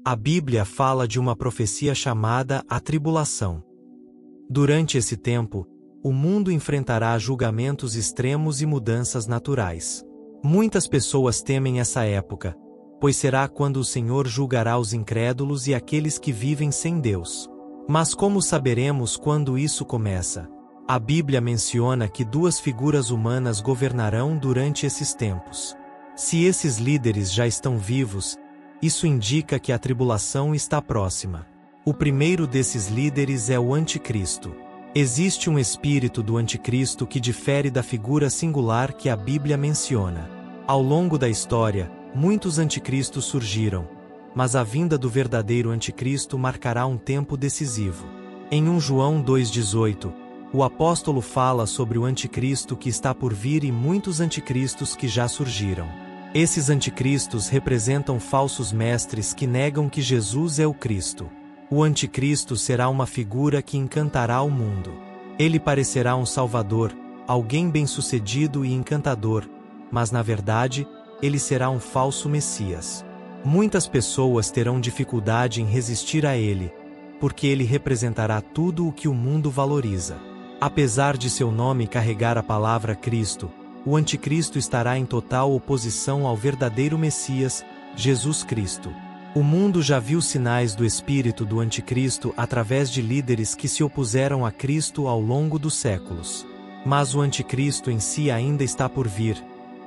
A Bíblia fala de uma profecia chamada a tribulação. Durante esse tempo, o mundo enfrentará julgamentos extremos e mudanças naturais. Muitas pessoas temem essa época, pois será quando o Senhor julgará os incrédulos e aqueles que vivem sem Deus. Mas como saberemos quando isso começa? A Bíblia menciona que duas figuras humanas governarão durante esses tempos. Se esses líderes já estão vivos, isso indica que a tribulação está próxima. O primeiro desses líderes é o Anticristo. Existe um espírito do Anticristo que difere da figura singular que a Bíblia menciona. Ao longo da história, muitos anticristos surgiram, mas a vinda do verdadeiro Anticristo marcará um tempo decisivo. Em 1 João 2,18, o apóstolo fala sobre o Anticristo que está por vir e muitos anticristos que já surgiram. Esses anticristos representam falsos mestres que negam que Jesus é o Cristo. O Anticristo será uma figura que encantará o mundo. Ele parecerá um salvador, alguém bem-sucedido e encantador, mas na verdade, ele será um falso Messias. Muitas pessoas terão dificuldade em resistir a ele, porque ele representará tudo o que o mundo valoriza. Apesar de seu nome carregar a palavra Cristo, o Anticristo estará em total oposição ao verdadeiro Messias, Jesus Cristo. O mundo já viu sinais do espírito do Anticristo através de líderes que se opuseram a Cristo ao longo dos séculos. Mas o Anticristo em si ainda está por vir,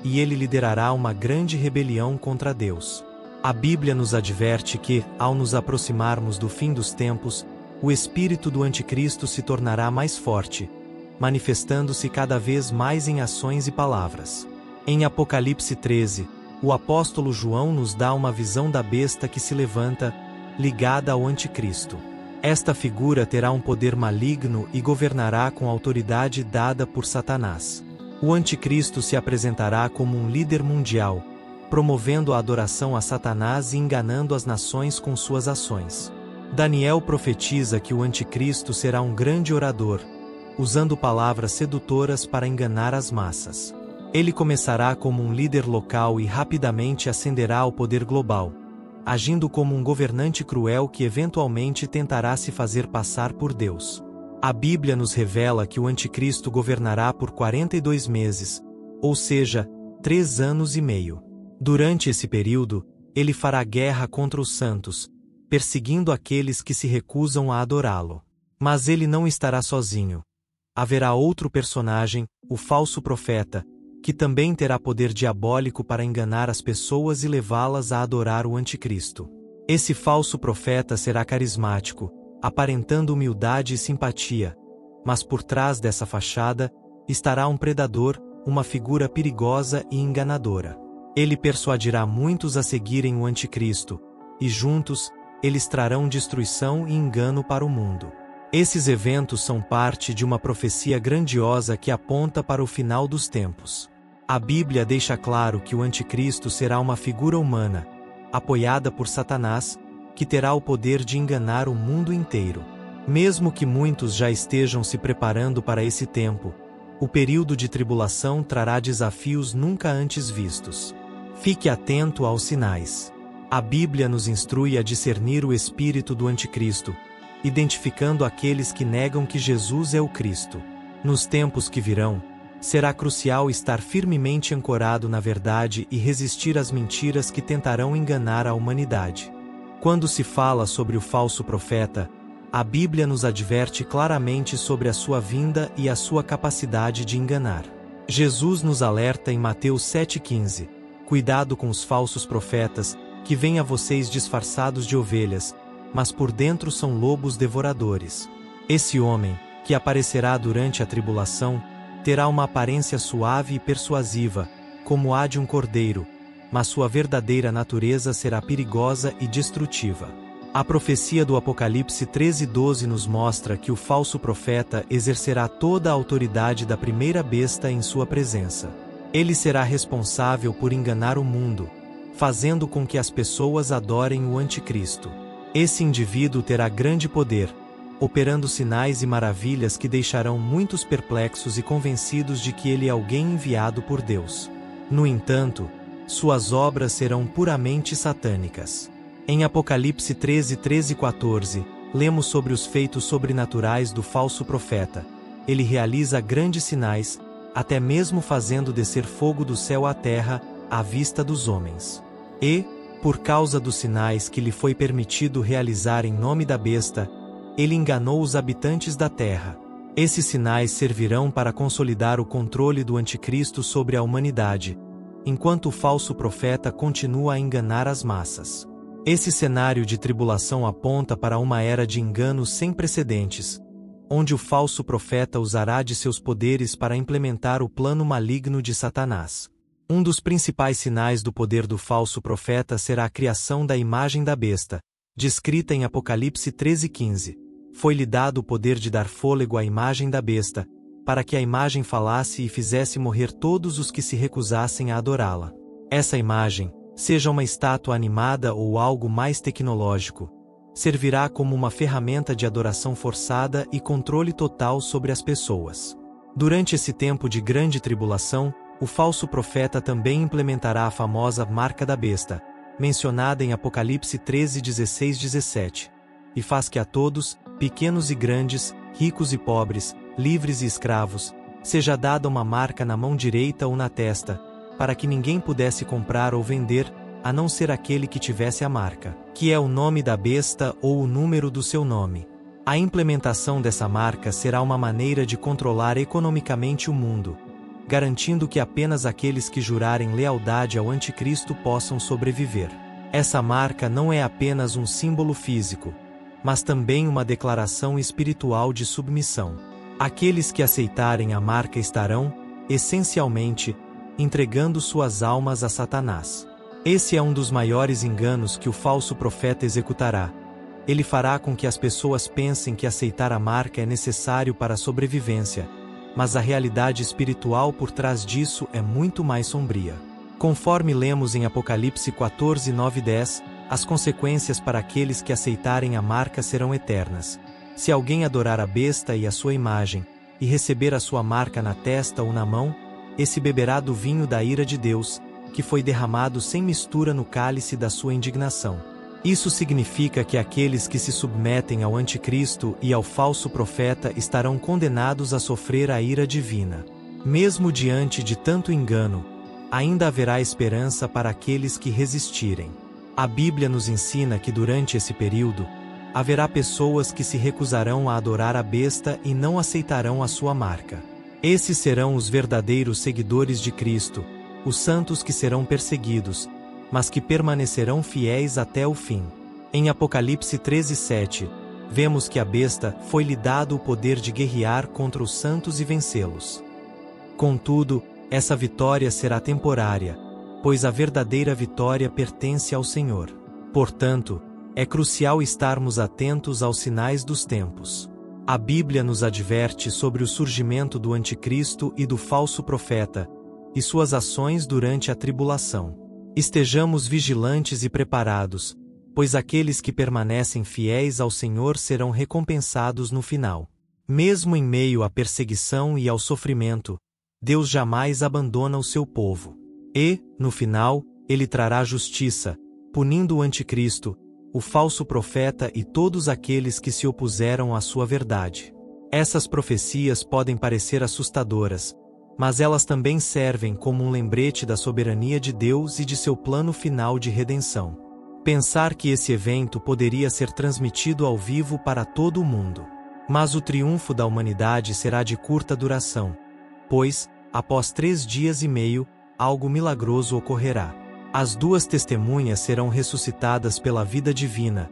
e ele liderará uma grande rebelião contra Deus. A Bíblia nos adverte que, ao nos aproximarmos do fim dos tempos, o espírito do Anticristo se tornará mais forte, manifestando-se cada vez mais em ações e palavras. Em Apocalipse 13, o apóstolo João nos dá uma visão da besta que se levanta, ligada ao Anticristo. Esta figura terá um poder maligno e governará com autoridade dada por Satanás. O Anticristo se apresentará como um líder mundial, promovendo a adoração a Satanás e enganando as nações com suas ações. Daniel profetiza que o Anticristo será um grande orador, usando palavras sedutoras para enganar as massas. Ele começará como um líder local e rapidamente ascenderá ao poder global, agindo como um governante cruel que eventualmente tentará se fazer passar por Deus. A Bíblia nos revela que o Anticristo governará por 42 meses, ou seja, 3 anos e meio. Durante esse período, ele fará guerra contra os santos, perseguindo aqueles que se recusam a adorá-lo. Mas ele não estará sozinho. Haverá outro personagem, o falso profeta, que também terá poder diabólico para enganar as pessoas e levá-las a adorar o Anticristo. Esse falso profeta será carismático, aparentando humildade e simpatia, mas por trás dessa fachada estará um predador, uma figura perigosa e enganadora. Ele persuadirá muitos a seguirem o Anticristo, e juntos, eles trarão destruição e engano para o mundo. Esses eventos são parte de uma profecia grandiosa que aponta para o final dos tempos. A Bíblia deixa claro que o Anticristo será uma figura humana, apoiada por Satanás, que terá o poder de enganar o mundo inteiro. Mesmo que muitos já estejam se preparando para esse tempo, o período de tribulação trará desafios nunca antes vistos. Fique atento aos sinais. A Bíblia nos instrui a discernir o espírito do Anticristo, identificando aqueles que negam que Jesus é o Cristo. Nos tempos que virão, será crucial estar firmemente ancorado na verdade e resistir às mentiras que tentarão enganar a humanidade. Quando se fala sobre o falso profeta, a Bíblia nos adverte claramente sobre a sua vinda e a sua capacidade de enganar. Jesus nos alerta em Mateus 7,15: cuidado com os falsos profetas, que vêm a vocês disfarçados de ovelhas, mas por dentro são lobos devoradores. Esse homem, que aparecerá durante a tribulação, terá uma aparência suave e persuasiva, como a de um cordeiro, mas sua verdadeira natureza será perigosa e destrutiva. A profecia do Apocalipse 13:12 nos mostra que o falso profeta exercerá toda a autoridade da primeira besta em sua presença. Ele será responsável por enganar o mundo, fazendo com que as pessoas adorem o Anticristo. Esse indivíduo terá grande poder, operando sinais e maravilhas que deixarão muitos perplexos e convencidos de que ele é alguém enviado por Deus. No entanto, suas obras serão puramente satânicas. Em Apocalipse 13 e 14, lemos sobre os feitos sobrenaturais do falso profeta. Ele realiza grandes sinais, até mesmo fazendo descer fogo do céu à terra, à vista dos homens. E, por causa dos sinais que lhe foi permitido realizar em nome da besta, ele enganou os habitantes da terra. Esses sinais servirão para consolidar o controle do anticristo sobre a humanidade, enquanto o falso profeta continua a enganar as massas. Esse cenário de tribulação aponta para uma era de enganos sem precedentes, onde o falso profeta usará de seus poderes para implementar o plano maligno de Satanás. Um dos principais sinais do poder do falso profeta será a criação da imagem da besta, descrita em Apocalipse 13:15. Foi-lhe dado o poder de dar fôlego à imagem da besta, para que a imagem falasse e fizesse morrer todos os que se recusassem a adorá-la. Essa imagem, seja uma estátua animada ou algo mais tecnológico, servirá como uma ferramenta de adoração forçada e controle total sobre as pessoas. Durante esse tempo de grande tribulação, o falso profeta também implementará a famosa marca da besta, mencionada em Apocalipse 13:16-17, e faz que a todos, pequenos e grandes, ricos e pobres, livres e escravos, seja dada uma marca na mão direita ou na testa, para que ninguém pudesse comprar ou vender, a não ser aquele que tivesse a marca, que é o nome da besta ou o número do seu nome. A implementação dessa marca será uma maneira de controlar economicamente o mundo, garantindo que apenas aqueles que jurarem lealdade ao anticristo possam sobreviver. Essa marca não é apenas um símbolo físico, mas também uma declaração espiritual de submissão. Aqueles que aceitarem a marca estarão, essencialmente, entregando suas almas a Satanás. Esse é um dos maiores enganos que o falso profeta executará. Ele fará com que as pessoas pensem que aceitar a marca é necessário para a sobrevivência, mas a realidade espiritual por trás disso é muito mais sombria. Conforme lemos em Apocalipse 14, 9 e 10, as consequências para aqueles que aceitarem a marca serão eternas. Se alguém adorar a besta e a sua imagem, e receber a sua marca na testa ou na mão, esse beberá do vinho da ira de Deus, que foi derramado sem mistura no cálice da sua indignação. Isso significa que aqueles que se submetem ao anticristo e ao falso profeta estarão condenados a sofrer a ira divina. Mesmo diante de tanto engano, ainda haverá esperança para aqueles que resistirem. A Bíblia nos ensina que durante esse período, haverá pessoas que se recusarão a adorar a besta e não aceitarão a sua marca. Esses serão os verdadeiros seguidores de Cristo, os santos que serão perseguidos, mas que permanecerão fiéis até o fim. Em Apocalipse 13:7, vemos que a besta foi-lhe dado o poder de guerrear contra os santos e vencê-los. Contudo, essa vitória será temporária, pois a verdadeira vitória pertence ao Senhor. Portanto, é crucial estarmos atentos aos sinais dos tempos. A Bíblia nos adverte sobre o surgimento do anticristo e do falso profeta, e suas ações durante a tribulação. Estejamos vigilantes e preparados, pois aqueles que permanecem fiéis ao Senhor serão recompensados no final. Mesmo em meio à perseguição e ao sofrimento, Deus jamais abandona o seu povo. E, no final, Ele trará justiça, punindo o anticristo, o falso profeta e todos aqueles que se opuseram à sua verdade. Essas profecias podem parecer assustadoras, mas elas também servem como um lembrete da soberania de Deus e de seu plano final de redenção. Pensar que esse evento poderia ser transmitido ao vivo para todo o mundo. Mas o triunfo da humanidade será de curta duração, pois, após 3 dias e meio, algo milagroso ocorrerá. As 2 testemunhas serão ressuscitadas pela vida divina,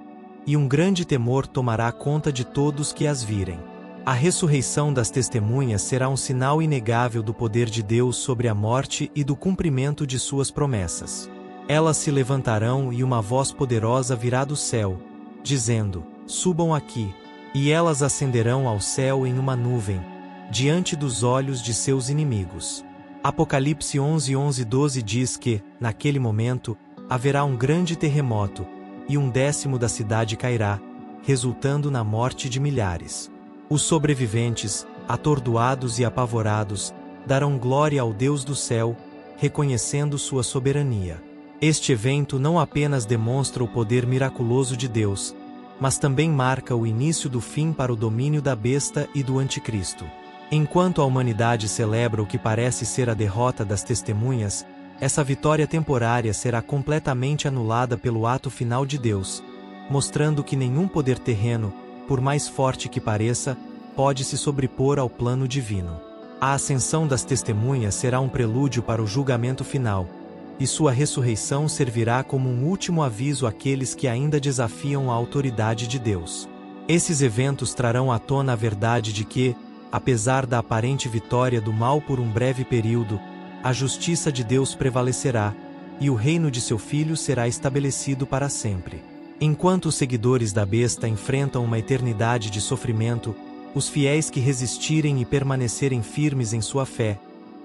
e um grande temor tomará conta de todos que as virem. A ressurreição das testemunhas será um sinal inegável do poder de Deus sobre a morte e do cumprimento de suas promessas. Elas se levantarão e uma voz poderosa virá do céu, dizendo: "Subam aqui", e elas ascenderão ao céu em uma nuvem, diante dos olhos de seus inimigos. Apocalipse 11:11-12 diz que, naquele momento, haverá um grande terremoto, e 1/10 da cidade cairá, resultando na morte de milhares. Os sobreviventes, atordoados e apavorados, darão glória ao Deus do céu, reconhecendo sua soberania. Este evento não apenas demonstra o poder miraculoso de Deus, mas também marca o início do fim para o domínio da besta e do anticristo. Enquanto a humanidade celebra o que parece ser a derrota das testemunhas, essa vitória temporária será completamente anulada pelo ato final de Deus, mostrando que nenhum poder terreno, por mais forte que pareça, pode se sobrepor ao plano divino. A ascensão das testemunhas será um prelúdio para o julgamento final, e sua ressurreição servirá como um último aviso àqueles que ainda desafiam a autoridade de Deus. Esses eventos trarão à tona a verdade de que, apesar da aparente vitória do mal por um breve período, a justiça de Deus prevalecerá, e o reino de seu Filho será estabelecido para sempre. Enquanto os seguidores da besta enfrentam uma eternidade de sofrimento, os fiéis que resistirem e permanecerem firmes em sua fé,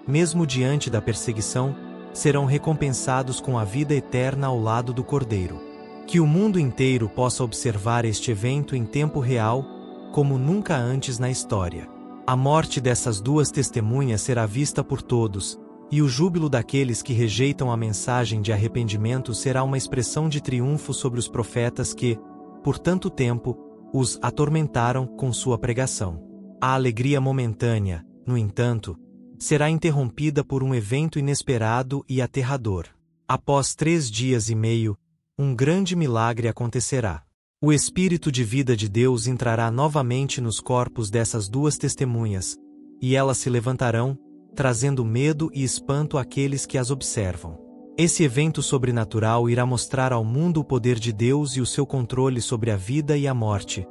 mesmo diante da perseguição, serão recompensados com a vida eterna ao lado do Cordeiro. Que o mundo inteiro possa observar este evento em tempo real, como nunca antes na história. A morte dessas duas testemunhas será vista por todos, e o júbilo daqueles que rejeitam a mensagem de arrependimento será uma expressão de triunfo sobre os profetas que, por tanto tempo, os atormentaram com sua pregação. A alegria momentânea, no entanto, será interrompida por um evento inesperado e aterrador. Após 3 dias e meio, um grande milagre acontecerá. O Espírito de vida de Deus entrará novamente nos corpos dessas duas testemunhas, e elas se levantarão, trazendo medo e espanto àqueles que as observam. Esse evento sobrenatural irá mostrar ao mundo o poder de Deus e o seu controle sobre a vida e a morte,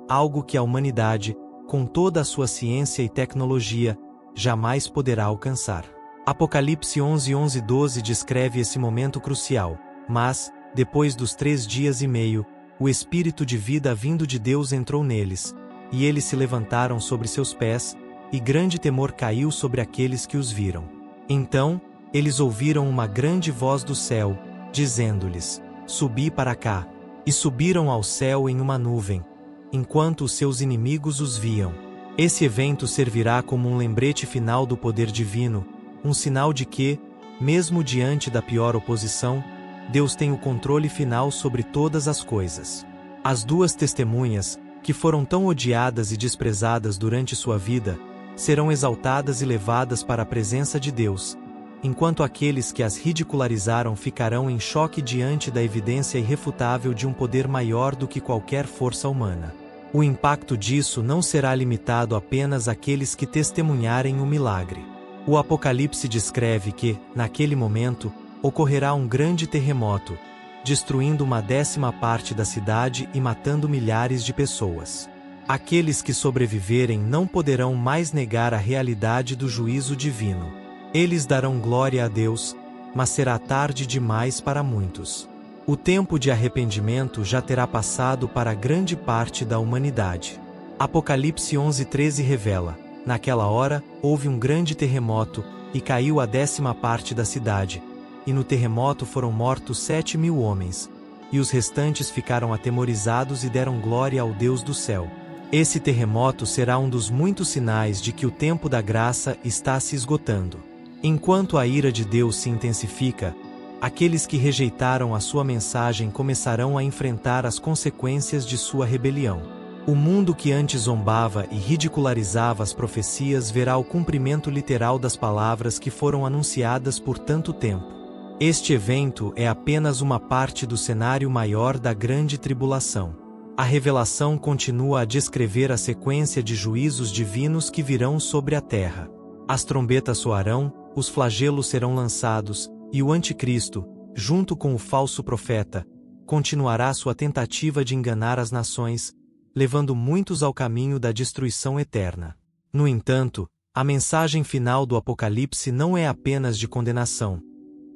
algo que a humanidade, com toda a sua ciência e tecnologia, jamais poderá alcançar. Apocalipse 11:11-12 descreve esse momento crucial, mas, depois dos 3 dias e meio, o Espírito de vida vindo de Deus entrou neles, e eles se levantaram sobre seus pés, e grande temor caiu sobre aqueles que os viram. Então, eles ouviram uma grande voz do céu, dizendo-lhes: Subi para cá. E subiram ao céu em uma nuvem, enquanto os seus inimigos os viam. Esse evento servirá como um lembrete final do poder divino, um sinal de que, mesmo diante da pior oposição, Deus tem o controle final sobre todas as coisas. As duas testemunhas, que foram tão odiadas e desprezadas durante sua vida, serão exaltadas e levadas para a presença de Deus, enquanto aqueles que as ridicularizaram ficarão em choque diante da evidência irrefutável de um poder maior do que qualquer força humana. O impacto disso não será limitado apenas àqueles que testemunharem o milagre. O Apocalipse descreve que, naquele momento, ocorrerá um grande terremoto, destruindo 1/10 parte da cidade e matando milhares de pessoas. Aqueles que sobreviverem não poderão mais negar a realidade do juízo divino. Eles darão glória a Deus, mas será tarde demais para muitos. O tempo de arrependimento já terá passado para grande parte da humanidade. Apocalipse 11:13 revela: naquela hora, houve um grande terremoto, e caiu a 10ª parte da cidade, e no terremoto foram mortos 7.000 homens, e os restantes ficaram atemorizados e deram glória ao Deus do céu. Esse terremoto será um dos muitos sinais de que o tempo da graça está se esgotando. Enquanto a ira de Deus se intensifica, aqueles que rejeitaram a sua mensagem começarão a enfrentar as consequências de sua rebelião. O mundo que antes zombava e ridicularizava as profecias verá o cumprimento literal das palavras que foram anunciadas por tanto tempo. Este evento é apenas uma parte do cenário maior da grande tribulação. A revelação continua a descrever a sequência de juízos divinos que virão sobre a terra. As trombetas soarão, os flagelos serão lançados, e o anticristo, junto com o falso profeta, continuará sua tentativa de enganar as nações, levando muitos ao caminho da destruição eterna. No entanto, a mensagem final do Apocalipse não é apenas de condenação,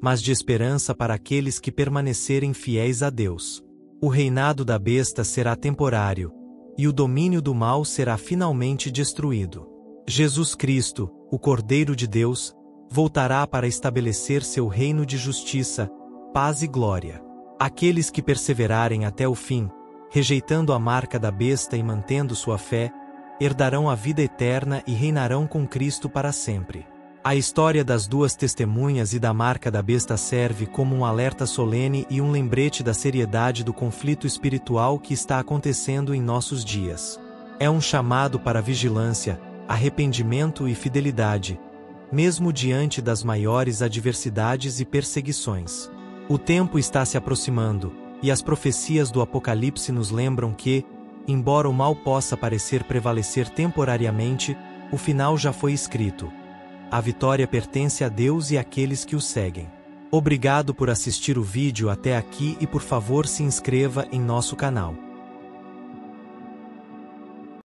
mas de esperança para aqueles que permanecerem fiéis a Deus. O reinado da besta será temporário, e o domínio do mal será finalmente destruído. Jesus Cristo, o Cordeiro de Deus, voltará para estabelecer seu reino de justiça, paz e glória. Aqueles que perseverarem até o fim, rejeitando a marca da besta e mantendo sua fé, herdarão a vida eterna e reinarão com Cristo para sempre. A história das duas testemunhas e da marca da besta serve como um alerta solene e um lembrete da seriedade do conflito espiritual que está acontecendo em nossos dias. É um chamado para vigilância, arrependimento e fidelidade, mesmo diante das maiores adversidades e perseguições. O tempo está se aproximando, e as profecias do Apocalipse nos lembram que, embora o mal possa parecer prevalecer temporariamente, o final já foi escrito. A vitória pertence a Deus e àqueles que o seguem. Obrigado por assistir o vídeo até aqui e por favor se inscreva em nosso canal.